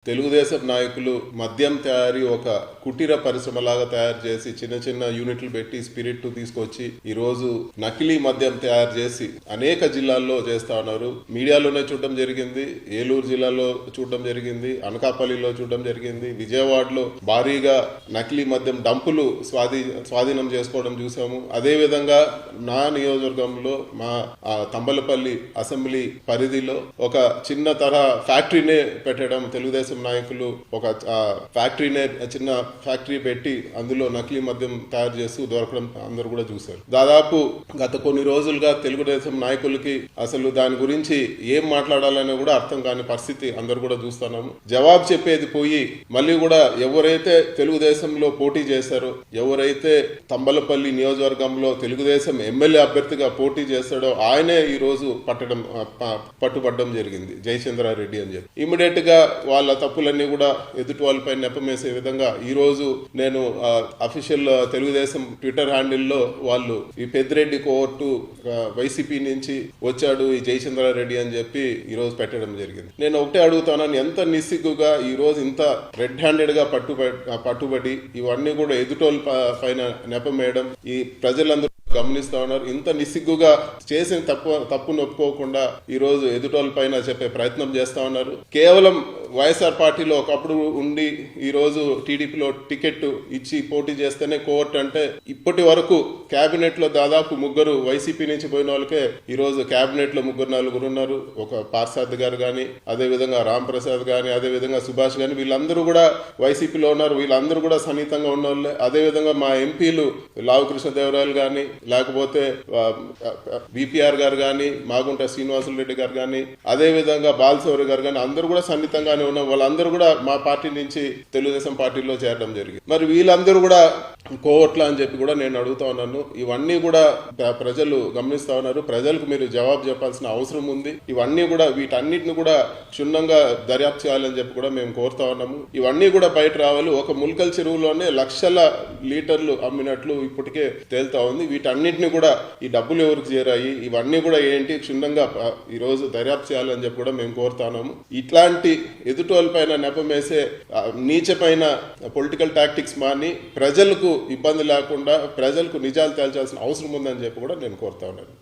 తెలుగుదేశం నాయకులు మద్యం తయారీ ఒక కుటీర పరిశ్రమలాగా తయారు చేసి చిన్న చిన్న యూనిట్లు పెట్టి స్పిరిట్ తీసుకొచ్చి ఈ రోజు నకిలీ మద్యం తయారు చేసి అనేక జిల్లాల్లో చేస్తా ఉన్నారు. మీడియాలోనే చూడడం జరిగింది, ఏలూరు జిల్లాలో చూడడం జరిగింది, అనకాపల్లిలో చూడడం జరిగింది, విజయవాడలో భారీగా నకిలీ మద్యం డంపులు స్వాధీనం చేసుకోవడం చూసాము. అదే విధంగా నా నియోజకవర్గంలో మా తంబలపల్లి అసెంబ్లీ పరిధిలో ఒక చిన్న తరహా ఫ్యాక్టరీనే పెట్టడం తెలుగుదేశం నాయకులు ఒక ఫ్యాక్టరీనే చిన్న ఫ్యాక్టరీ పెట్టి అందులో నకిలీ మద్యం తయారు చేస్తూ దొరకడం అందరూ కూడా చూశారు. దాదాపు గత కొన్ని రోజులుగా తెలుగుదేశం నాయకులకి అసలు దాని గురించి ఏం మాట్లాడాలనే కూడా అర్థం కాని పరిస్థితి అందరు కూడా చూస్తున్నాము. జవాబు చెప్పేది పోయి మళ్ళీ కూడా ఎవరైతే తెలుగుదేశంలో పోటీ చేశారో, ఎవరైతే తంబలపల్లి నియోజకవర్గంలో తెలుగుదేశం ఎమ్మెల్యే అభ్యర్థిగా పోటీ చేశాడో ఆయనే ఈ రోజు పట్టుబడ్డం జరిగింది, జయచంద్రారెడ్డి అని చెప్పి. ఇమీడియట్ గా వాళ్ళ తప్పులన్నీ కూడా ఎదుటి వాళ్ళపై నెపమేసే విధంగా ఈ రోజు నేను అఫీషియల్ తెలుగుదేశం ట్విట్టర్ హ్యాండిల్లో వాళ్ళు ఈ పెద్దిరెడ్డి కోర్టు వైసీపీ నుంచి వచ్చాడు ఈ జయచంద్రారెడ్డి అని చెప్పి ఈ రోజు పెట్టడం జరిగింది. నేను ఒకటే అడుగుతాను, ఎంత నిస్సిగ్గుగా ఈ రోజు ఇంత రెడ్ హ్యాండెడ్ గా పట్టుబడి ఇవన్నీ కూడా ఎదుటోళ్ళ పైన నెపమేయడం ఈ ప్రజలందరూ గమనిస్తా ఉన్నారు. ఇంత నిస్సిగ్గుగా చేసిన తప్పును ఒప్పుకోకుండా ఈ రోజు ఎదుటోళ్ళ పైన చెప్పే ప్రయత్నం చేస్తా ఉన్నారు. కేవలం వైఎస్ఆర్ పార్టీలో ఒకప్పుడు ఉండి ఈ రోజు టీడీపీలో టికెట్ ఇచ్చి పోటీ చేస్తేనే కోర్టు అంటే ఇప్పటి వరకు కేబినెట్ లో దాదాపు ముగ్గురు వైసీపీ నుంచి పోయిన వాళ్ళకే ఈ రోజు కేబినెట్ లో నలుగురు ఉన్నారు. ఒక పార్సాద్ గారు గాని, అదే విధంగా రామ్ ప్రసాద్ గాని, అదే విధంగా సుభాష్ గాని, వీళ్ళందరూ కూడా వైసీపీలో ఉన్నారు. వీళ్ళందరూ కూడా సన్నిహితంగా ఉన్న వాళ్ళే. అదే విధంగా మా ఎంపీలు లావు కృష్ణదేవరాయలు గాని, లేకపోతే విపిఆర్ గారు గాని, మాగుంట శ్రీనివాసులు గారు గాని, అదే విధంగా బాలశౌరి గారు గాని, అందరూ కూడా సన్నిహితంగానే ఉన్న వాళ్ళందరూ కూడా మా పార్టీ నుంచి తెలుగుదేశం పార్టీలో చేరడం జరిగింది. మరి వీళ్ళందరూ కూడా కోవట్లా అని చెప్పి కూడా నేను అడుగుతా ఉన్నాను. ఇవన్నీ కూడా ప్రజలు గమనిస్తా ఉన్నారు. ప్రజలకు మీరు జవాబు చెప్పాల్సిన అవసరం ఉంది. ఇవన్నీ కూడా వీటన్నిటిని కూడా క్షుణ్ణంగా దర్యాప్తు చేయాలని చెప్పి కూడా మేము కోరుతా ఉన్నాము. ఇవన్నీ కూడా బయట రావాలి. ఒక ముల్కల్ చెరువులోనే లక్షల లీటర్లు అమ్మినట్లు ఇప్పటికే తేలుతా ఉంది. వీటన్నిటిని కూడా ఈ డబ్బులు ఎవరికి చేరాయి, ఇవన్నీ కూడా ఏంటి క్షుణ్ణంగా ఈ రోజు దర్యాప్తు చేయాలని చెప్పి కూడా మేము కోరుతా ఉన్నాము. ఇట్లాంటి ఎదుటోళ్ళ పైన నెపమేసే నీచపైన పొలిటికల్ టాక్టిక్స్ మాని ప్రజలకు ఇబ్బంది లేకుండా ప్రజలకు నిజాలు తేల్చాల్సిన అవసరం ఉందని చెప్పి కూడా నేను కోరుతా ఉన్నాను.